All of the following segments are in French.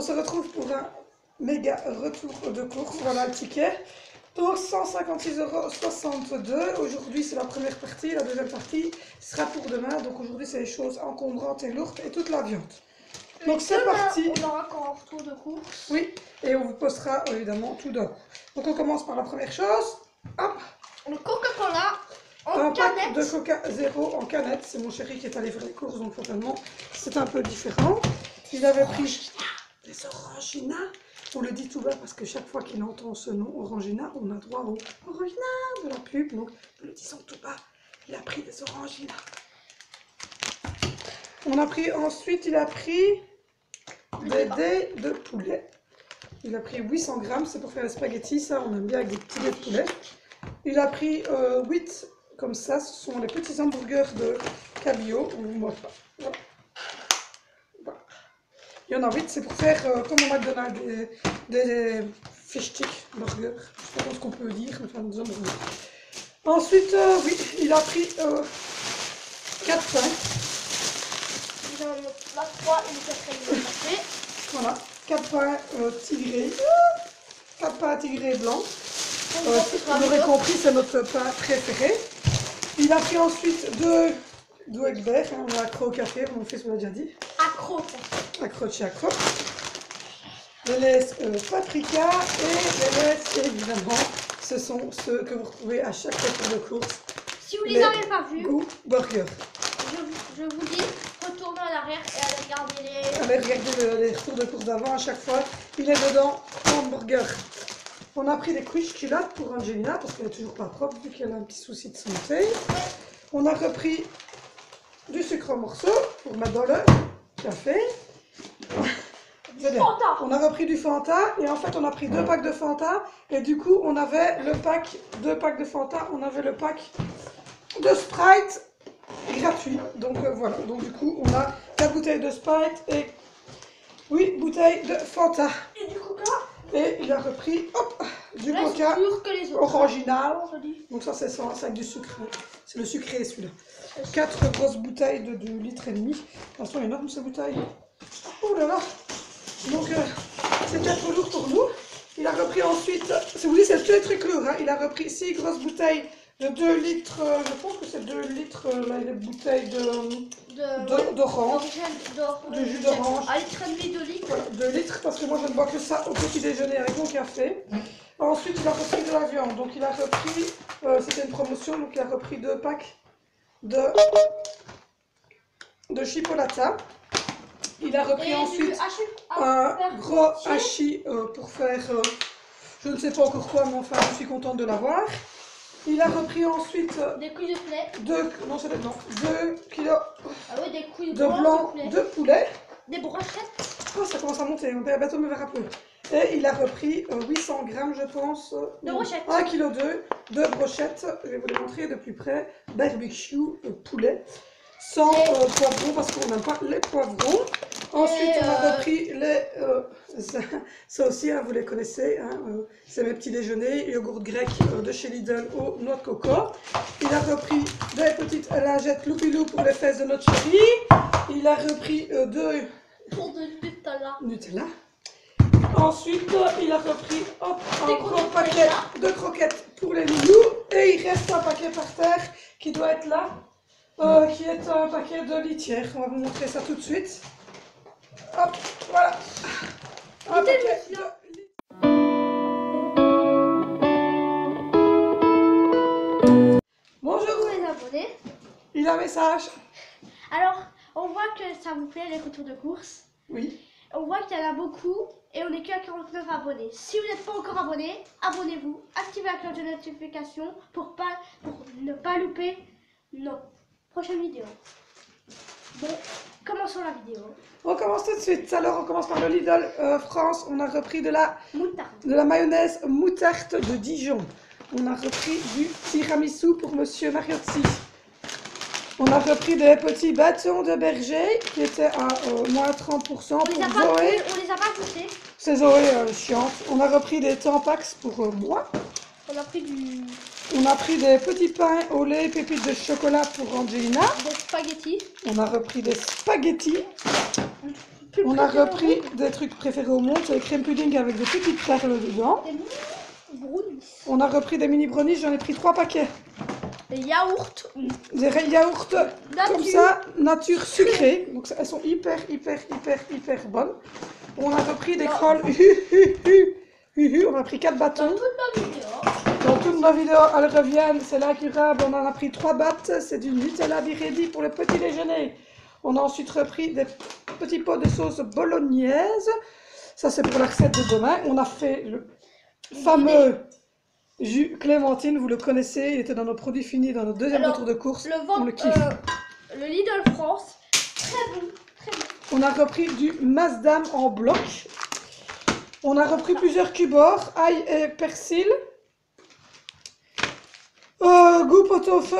se retrouve pour un méga retour de course. Voilà le ticket. Donc 156,62 €. Aujourd'hui c'est la première partie, la deuxième partie sera pour demain. Donc aujourd'hui c'est les choses encombrantes et lourdes et toute la viande. Donc c'est parti. On aura encore un retour de course. Oui, et on vous postera évidemment tout d'un coup. Donc on commence par la première chose. Hop. Le Coca-Cola en Un pack canette. de Coca Zéro en canette. C'est mon chéri qui est allé faire les courses, donc fatalement c'est un peu différent. Il avait pris des Orangina. On le dit tout bas parce que chaque fois qu'il entend ce nom, Orangina, on a droit au Orangina de la pub. Donc nous le disons tout bas, il a pris des Orangina. On a pris ensuite, il a pris des dés de poulet. Il a pris 800 grammes, c'est pour faire les spaghettis, ça on aime bien avec des petits dés de poulet. Il a pris 8 comme ça, ce sont les petits hamburgers de cabillaud, on ne vous montre pas. Voilà. Voilà. Il y en a 8, c'est pour faire comme au McDonald's, des fish stick burgers, je ne sais pas ce qu'on peut dire, mais enfin des hamburgers. Ensuite, oui, il a pris 4 pains. J'en ai la 3 et le 4e passé. Voilà, 4 pains tigrés. 4 pains tigrés blancs. Vous l'aurez compris, c'est notre pain préféré. Il a pris ensuite 2 Egbert, hein, on est accro au café, mon fils vous l'a déjà dit. Accro. Accro de chez accro. Les laisses paprika et les laisses, évidemment, ce sont ceux que vous retrouvez à chaque retour de course. Si vous les avez pas vus, Goût burger. je vous dis, retournez en arrière et allez regarder les... Allez regarder les retours de course d'avant, à chaque fois, il est dedans, hamburger. On a pris des quiche culottes pour Angelina, parce qu'elle n'est toujours pas propre, vu qu'elle a un petit souci de santé. On a repris du sucre en morceaux, pour mettre dans le café. Fanta. On a repris du Fanta, et en fait on a pris 2 packs de Fanta, et du coup on avait le pack, 2 packs de Fanta, on avait le pack de Sprite gratuit. Donc voilà, donc du coup on a 4 bouteilles de Sprite et 8 bouteilles de Fanta. Et du Coca. Et il a repris hop, du Là, Coca plus que les autres. original. Donc ça c'est avec du sucre. C'est le sucré celui-là. 4 grosses bouteilles de 2,5 litres. Elles sont énormes ces bouteilles. Oh là là. Donc c'est bien trop lourd pour nous. Il a repris ensuite, si vous voulez c'est tous les trucs lourds. Hein. Il a repris 6 grosses bouteilles de 2 litres. Je pense que c'est 2 litres là, les bouteilles d'orange. De jus d'orange. 1,5 litre de litre. Voilà, 2 litres parce que moi je ne bois que ça au petit déjeuner avec mon café. Ensuite il a repris de la viande, donc il a repris, c'était une promotion, donc il a repris 2 packs de chipolata. Il a repris ensuite un gros hachis pour faire, je ne sais pas encore quoi, mais enfin je suis contente de l'avoir. Il a repris ensuite des couilles de poulet. 2 kilos Ah oui, des couilles de blanc de poulet. Des brochettes. Oh, ça commence à monter, on va bientôt me verra plus. Et il a repris 800 grammes, je pense, de brochettes. 1,2 kg de brochettes. Je vais vous les montrer de plus près. Barbecue poulet, sans poivrons parce qu'on n'aime pas les poivrons. Ensuite, on a repris les... ça aussi, hein, vous les connaissez, hein, c'est mes petits déjeuners, yogourt grec de chez Lidl aux noix de coco. Il a repris des petites lingettes loupilou pour les fesses de notre chéri. Il a repris 2 pour de Nutella. Ensuite, il a repris un gros paquet de croquettes pour les loulous. Et il reste un paquet par terre qui doit être là, qui est un paquet de litière. On va vous montrer ça tout de suite. Hop, voilà. Un paquet de... Bonjour les abonnés. Il a un message. Alors, on voit que ça vous plaît les retours de course. Oui. On voit qu'il y en a beaucoup et on est que à 49 abonnés. Si vous n'êtes pas encore abonné, abonnez-vous, activez la cloche de notification pour ne pas louper nos prochaines vidéos. Bon, commençons la vidéo. On commence tout de suite. Alors, on commence par le Lidl France. On a repris de la mayonnaise moutarde de Dijon. On a repris du tiramisu pour Monsieur Mariozzi. On a repris des petits bâtons de berger qui étaient à moins 30% pour Zoé. On les a pas goûtés. C'est Zoé chiante. On a repris des Tampax pour moi. On a pris des petits pains au lait pépites de chocolat pour Angelina. des spaghettis. On a repris des spaghettis. On a repris des trucs préférés au monde, c'est les crèmes pudding avec des petites perles dedans. Des mini brownies. On a repris des mini brownies, j'en ai pris 3 paquets. Des yaourts. Des yaourts comme ça, nature sucrée. Donc elles sont hyper bonnes. On a repris des crolles. On a pris 4 bâtons. Dans toute ma vidéo, elles reviennent. C'est l'incurable. On en a pris 3 battes. C'est du Nutella Biredi pour le petit déjeuner. On a ensuite repris des petits pots de sauce bolognaise. Ça, c'est pour la recette de demain. On a fait le fameux jus Clémentine. Vous le connaissez. Il était dans nos produits finis, dans notre deuxième retour de course. On le kiffe. Le Lidl France. Très bon. Très bon. On a repris du Maasdam en bloc. On a repris plusieurs cubors. Ail et persil. Goût pot-au-feu.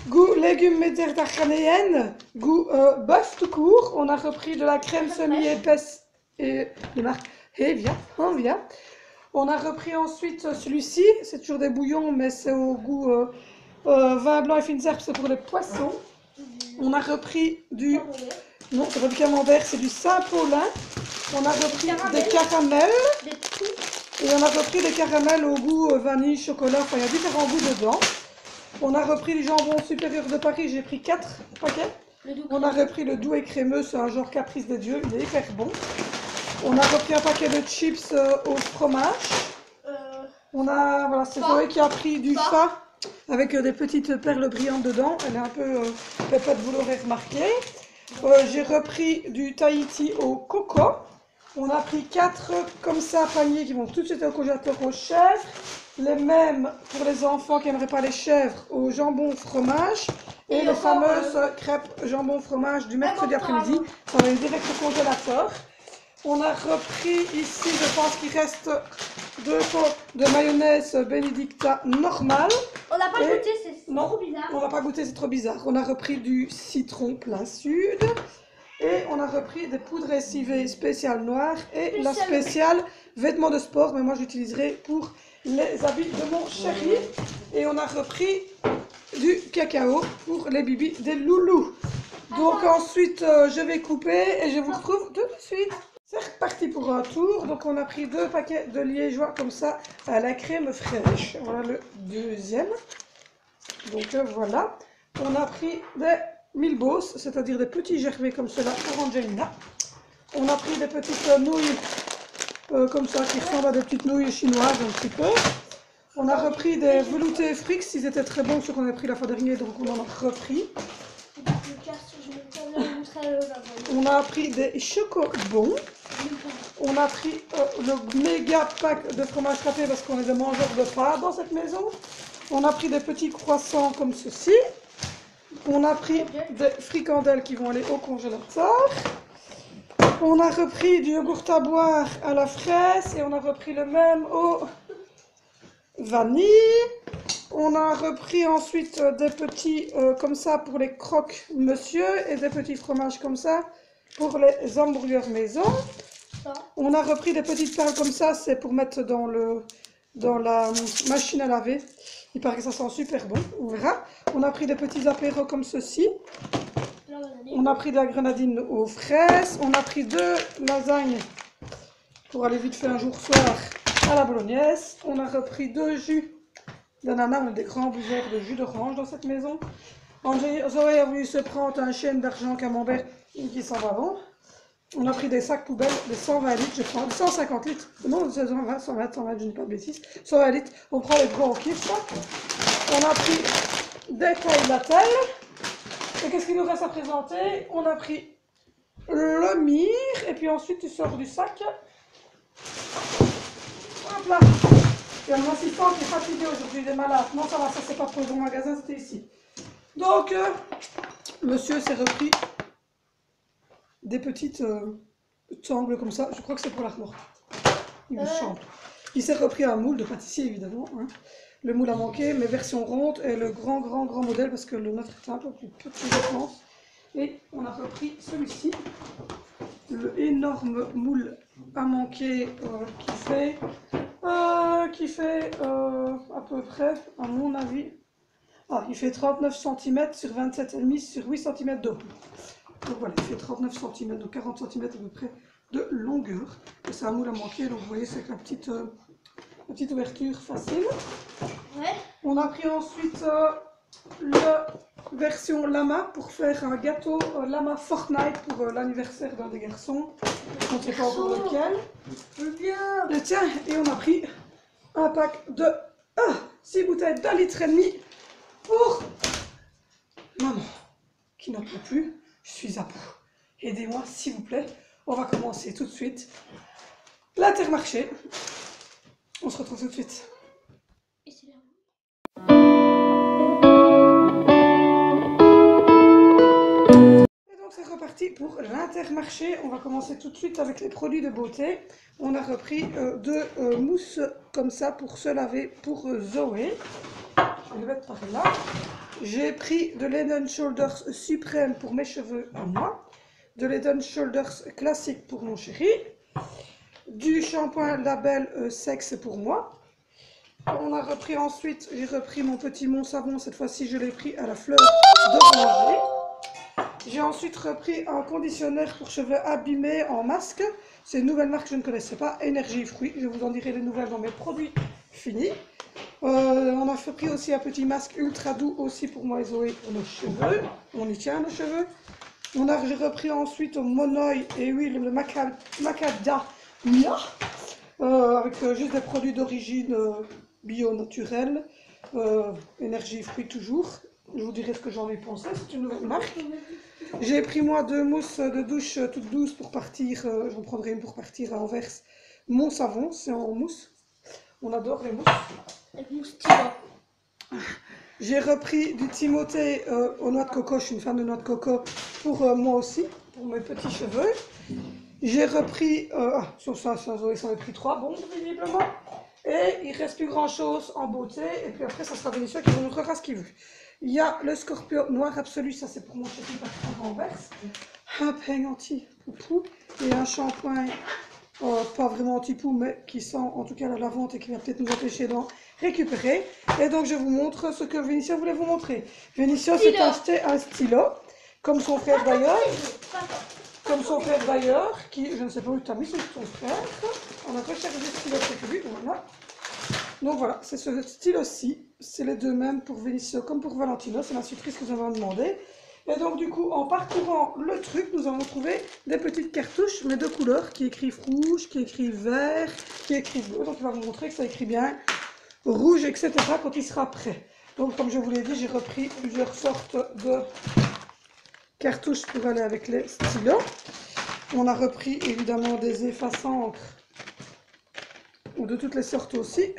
Goût légumes méditerranéennes, goût bœuf tout court. On a repris de la crème semi-épaisse et de marque Evia. On a repris ensuite celui-ci, c'est toujours des bouillons, mais c'est au goût vin blanc et fines herbes, c'est pour les poissons. On a repris du... Non, c'est pas du camembert, c'est du Saint-Paulin. On a repris des caramels. Et on a repris des caramels au goût vanille, chocolat, enfin il y a différents goûts dedans. On a repris du jambon supérieur de Paris, j'ai pris 4 paquets. On a repris le doux et crémeux, c'est un genre caprice des dieux, il est hyper bon. On a repris un paquet de chips au fromage. On a, voilà, c'est Zoé qui a pris du fa avec des petites perles brillantes dedans. Elle est un peu pépette, vous l'aurez remarqué. J'ai repris du Tahiti au coco. On a pris 4 comme ça paniers qui vont tout de suite au congélateur aux chèvres. Les mêmes pour les enfants qui n'aimeraient pas les chèvres au jambon fromage. Et les fameuses crêpes jambon fromage du mercredi après-midi. Ça va aller direct au congélateur. On a repris ici, je pense qu'il reste 2 pots de mayonnaise Benedicta normale. On n'a pas goûté, c'est trop bizarre. On n'a pas goûté, c'est trop bizarre. On a repris du citron plein sud. Et on a repris des poudres lessivées spéciales noires et la spéciale vêtements de sport. Mais moi, j'utiliserai pour les habits de mon chéri. Et on a repris du cacao pour les bibis des loulous. Donc ensuite, je vais couper et je vous retrouve tout de suite. C'est reparti pour un tour. Donc on a pris 2 paquets de liégeois comme ça à la crème fraîche. Voilà le deuxième. Donc voilà. On a pris des Milbos, c'est-à-dire des petits gervais comme cela pour Angelina. On a pris des petites nouilles comme ça qui ressemblent à des petites nouilles chinoises un petit peu. On a repris des veloutés Frix, ils étaient très bons ceux qu'on a pris la fois dernière, donc on en a repris. On a pris des chocobons. On a pris le méga pack de fromage râpé parce qu'on est des mangeurs de pâtes dans cette maison. On a pris des petits croissants comme ceci. On a pris des fricandelles qui vont aller au congélateur. On a repris du yogourt à boire à la fraise et on a repris le même au vanille. On a repris ensuite des petits comme ça pour les croques monsieur et des petits fromages comme ça pour les hamburgers maison. On a repris des petites perles comme ça, c'est pour mettre dans la machine à laver. Il paraît que ça sent super bon, on verra. On a pris des petits apéros comme ceci. On a pris de la grenadine aux fraises. On a pris 2 lasagnes pour aller vite fait un jour soir à la bolognaise. On a repris 2 jus d'ananas. On a des grands buveurs de jus d'orange dans cette maison. Zoé a voulu se prendre un chêne d'argent camembert qui s'en va bon. On a pris des sacs poubelles de 120 litres, je prends 150 litres. Non, 120, 120, je ne dis pas de bêtises. 120 litres, on prend les gros kiffs. On a pris des coils latelles. Et qu'est-ce qu'il nous reste à présenter? On a pris le mire. Et puis ensuite, tu sors du sac. Hop là. Il y a mon assistant qui est fatigué aujourd'hui, il est malade. Non, ça va, ça c'est pas pour le magasin, c'était ici. Donc, monsieur s'est repris des petites sangles comme ça. Je crois que c'est pour l'armoire. Il me chante. Il s'est repris un moule de pâtissier, évidemment. Hein. Le moule a manqué, mais version ronde et le grand modèle parce que le nôtre est un peu plus petit, je pense. Et on a repris celui-ci. Le énorme moule a manqué qui fait à peu près, à mon avis, il fait 39 cm sur 27,5 sur 8 cm de haut. Donc voilà, il fait 39 cm, donc 40 cm à peu près de longueur. Et c'est un moule à manquer, donc vous voyez, c'est avec la petite ouverture facile. Ouais. On a pris ensuite la version Lama pour faire un gâteau Lama Fortnite pour l'anniversaire d'un des garçons. On ne sait pas encore lequel. Bien. Et tiens, et on a pris un pack de 6 bouteilles d'1,5 litre pour maman qui n'en peut plus. Je suis à bout. Aidez-moi s'il vous plaît. On va commencer tout de suite l'Intermarché. On se retrouve tout de suite. Et c'est là. Et donc c'est reparti pour l'Intermarché. On va commencer tout de suite avec les produits de beauté. On a repris deux mousses comme ça pour se laver pour Zoé. Je vais le mettre par là. J'ai pris de l'Head & Shoulders Suprême pour mes cheveux à moi. De l'Head & Shoulders classique pour mon chéri. Du shampoing Label Sexe pour moi. On a repris ensuite, j'ai repris mon petit Mon Savon. Cette fois-ci, je l'ai pris à la fleur d'oranger. J'ai ensuite repris un conditionnaire pour cheveux abîmés en masque. C'est une nouvelle marque que je ne connaissais pas, Énergie Fruits. Je vous en dirai des nouvelles dans mes produits finis. On a pris aussi un petit masque ultra doux aussi pour moi et Zoé pour nos cheveux. On y tient nos cheveux. J'ai repris ensuite au Monoï et huile le Macadamia avec juste des produits d'origine bio naturelle. Énergie Fruits toujours. Je vous dirai ce que j'en ai pensé, c'est une nouvelle marque. J'ai pris moi deux mousses de douche toutes douces pour partir, j'en prendrai une pour partir à Anvers. Mon Savon, c'est en mousse. On adore les mousses. Avec mon stylo. J'ai repris du Timothée aux noix de coco, je suis une fan de noix de coco, pour moi aussi, pour mes petits cheveux. J'ai repris, sur ça Zoé s'en est pris 3 bombes visiblement. Et il ne reste plus grand chose en beauté, et puis après ça sera Vénitia qui vous montrera ce qu'il veut. Il y a le Scorpio Noir Absolu, ça c'est pour mon chéri parce qu'on renverse. Un peigne anti-poupou et un shampoing, pas vraiment anti-poux, mais qui sent en tout cas la lavande et qui va peut-être nous empêcher d'en récupérer. Et donc je vous montre ce que Vénitia voulait vous montrer. Vénitia s'est acheté un stylo, comme son frère d'ailleurs. Comme son frère d'ailleurs, qui, je ne sais pas où tu as mis, c'est son frère. On a recherché le stylo avec lui, voilà. Donc voilà, c'est ce stylo-ci, c'est les deux mêmes pour Vénitia comme pour Valentino, c'est la surprise que nous avons demandé. Et donc du coup, en parcourant le truc, nous avons trouvé des petites cartouches, mais de couleurs, qui écrivent rouge, qui écrivent vert, qui écrivent bleu. Donc il va vous montrer que ça écrit bien rouge, etc. quand il sera prêt. Donc comme je vous l'ai dit, j'ai repris plusieurs sortes de cartouches pour aller avec les stylos. On a repris évidemment des effaces-encre, ou de toutes les sortes aussi,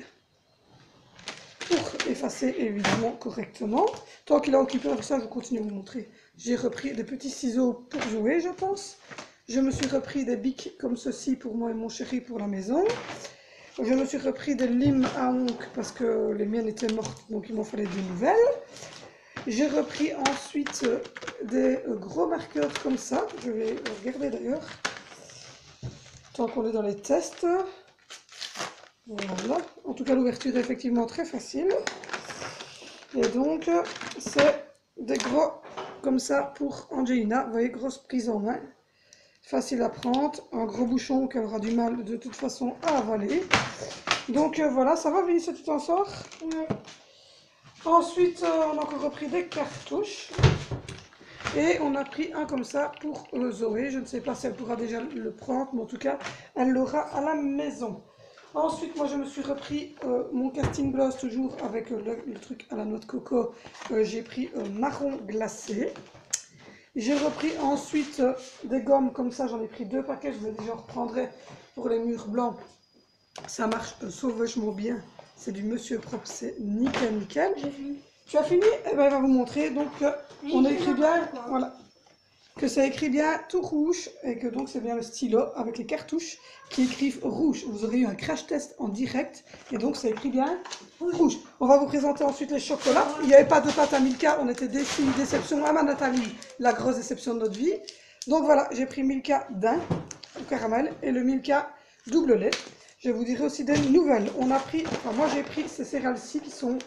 pour effacer évidemment correctement. Tant qu'il est occupé avec ça, je continue à vous montrer. J'ai repris des petits ciseaux pour jouer, je pense. Je me suis repris des bics comme ceci pour moi et mon chéri pour la maison. Je me suis repris des limes à ongles parce que les miennes étaient mortes, donc il m'en fallait des nouvelles. J'ai repris ensuite des gros marqueurs comme ça. Je vais regarder d'ailleurs, tant qu'on est dans les tests. Voilà. En tout cas, l'ouverture est effectivement très facile. Et donc, c'est des gros comme ça pour Angelina. Vous voyez, grosse prise en main. Facile à prendre. Un gros bouchon qu'elle aura du mal de toute façon à avaler. Donc voilà, ça va, Vénitia, tu t'en sors? Ouais. Ensuite, on a encore repris des cartouches. Et on a pris un comme ça pour Zoé. Je ne sais pas si elle pourra déjà le prendre, mais en tout cas, elle l'aura à la maison. Ensuite, moi, je me suis repris mon casting gloss, toujours avec le truc à la noix de coco. J'ai pris marron glacé. J'ai repris ensuite des gommes comme ça. J'en ai pris 2 paquets. Je me dis, j'en reprendrai pour les murs blancs. Ça marche sauvagement bien. C'est du Monsieur Propre, c'est nickel, nickel. J'ai fini. Tu as fini? Eh ben, elle va vous montrer. Donc, on écrit bien, voilà, que ça écrit bien tout rouge et que donc c'est bien le stylo avec les cartouches qui écrivent rouge. Vous aurez eu un crash test en direct et donc ça écrit bien rouge. On va vous présenter ensuite les chocolats. Il n'y avait pas de pâte à Milka, on était déçus, déception à ma Nathalie, la grosse déception de notre vie. Donc voilà, j'ai pris Milka d'un au caramel et le Milka double lait. Je vous dirai aussi des nouvelles. On a pris, enfin moi j'ai pris ces céréales-ci qui sont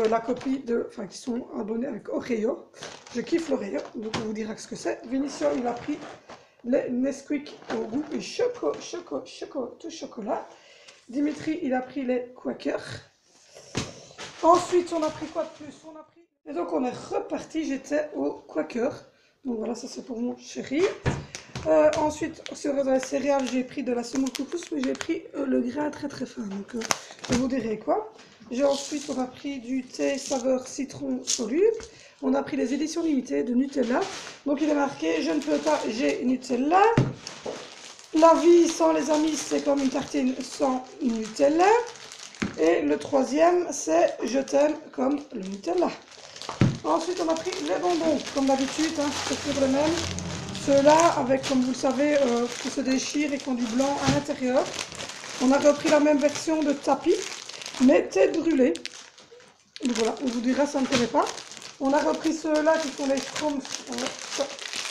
la copie de, enfin qui sont abonnés avec Oreo. Je kiffe l'Oreo, donc on vous dira ce que c'est. Vinicio, il a pris les Nesquik au goût tout chocolat. Dimitri, il a pris les Quaker. Ensuite, on a pris quoi de plus? Et donc, on est reparti, j'étais au Quaker. Donc voilà, ça c'est pour mon chéri. Ensuite, sur les céréales, j'ai pris de la semoule couscous, mais j'ai pris le grain très fin. Donc, je vous dirai quoi. Ensuite, on a pris du thé saveur citron soluble. On a pris les éditions limitées de Nutella. Donc, il est marqué « Je ne peux pas, j'ai Nutella ». La vie sans les amis, c'est comme une tartine sans Nutella. Et le troisième, c'est « Je t'aime comme le Nutella ». Ensuite, on a pris les bonbons, comme d'habitude, hein, c'est toujours les mêmes. Ceux-là, avec, comme vous le savez, qui se déchirent et qui ont du blanc à l'intérieur. On a repris la même version de tapis, mais tête brûlée. Donc voilà, on vous dira, ça ne connaît pas. On a repris ceux-là qui sont les Schtroumpfs,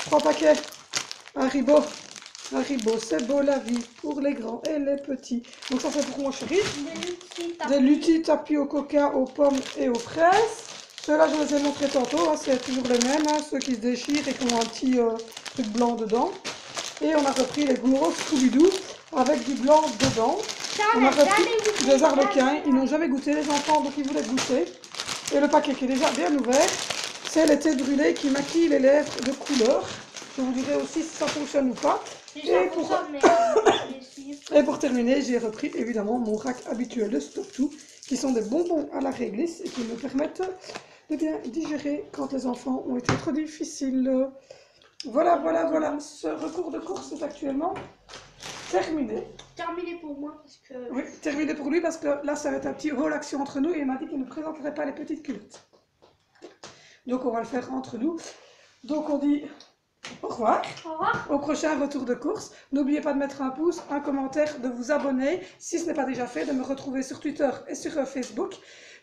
3 paquets, Haribo, c'est beau la vie, pour les grands et les petits. Donc ça c'est pour mon chéri. Des lutis tapis au coca, aux pommes et aux fraises. Ceux-là je les ai montrés tantôt, hein, c'est toujours les mêmes, hein, ceux qui se déchirent et qui ont un petit truc blanc dedans. Et on a repris les gros Scooby-Doo avec du blanc dedans. On a repris des arlequins, ils n'ont jamais goûté les enfants, donc ils voulaient goûter. Et le paquet qui est déjà bien ouvert, c'est les têtes brûlées qui maquillent les lèvres de couleur. Je vous dirai aussi si ça fonctionne ou pas. Et pour terminer, j'ai repris évidemment mon rack habituel de Stop-Tout, qui sont des bonbons à la réglisse et qui me permettent de bien digérer quand les enfants ont été trop difficiles. Voilà. Ce recours de course est actuellement terminé. Terminé pour moi parce que... Oui, terminé pour lui parce que là, ça va être un petit rôle action entre nous et il m'a dit qu'il ne présenterait pas les petites culottes. Donc, on va le faire entre nous. Donc, on dit au revoir. Au revoir. Au prochain retour de course. N'oubliez pas de mettre un pouce, un commentaire, de vous abonner si ce n'est pas déjà fait, de me retrouver sur Twitter et sur Facebook.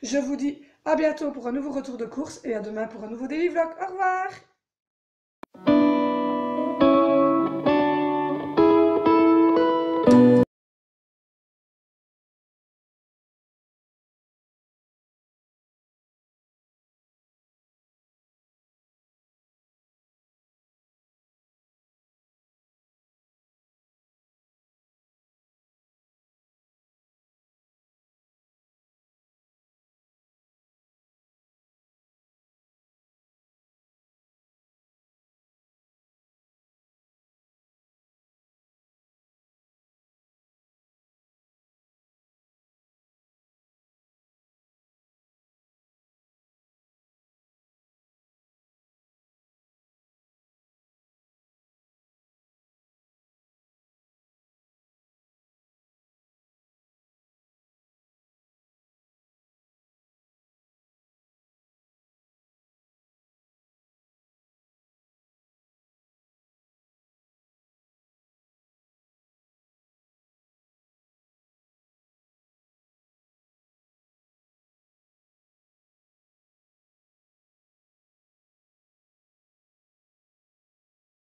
Je vous dis à bientôt pour un nouveau retour de course et à demain pour un nouveau daily vlog. Au revoir.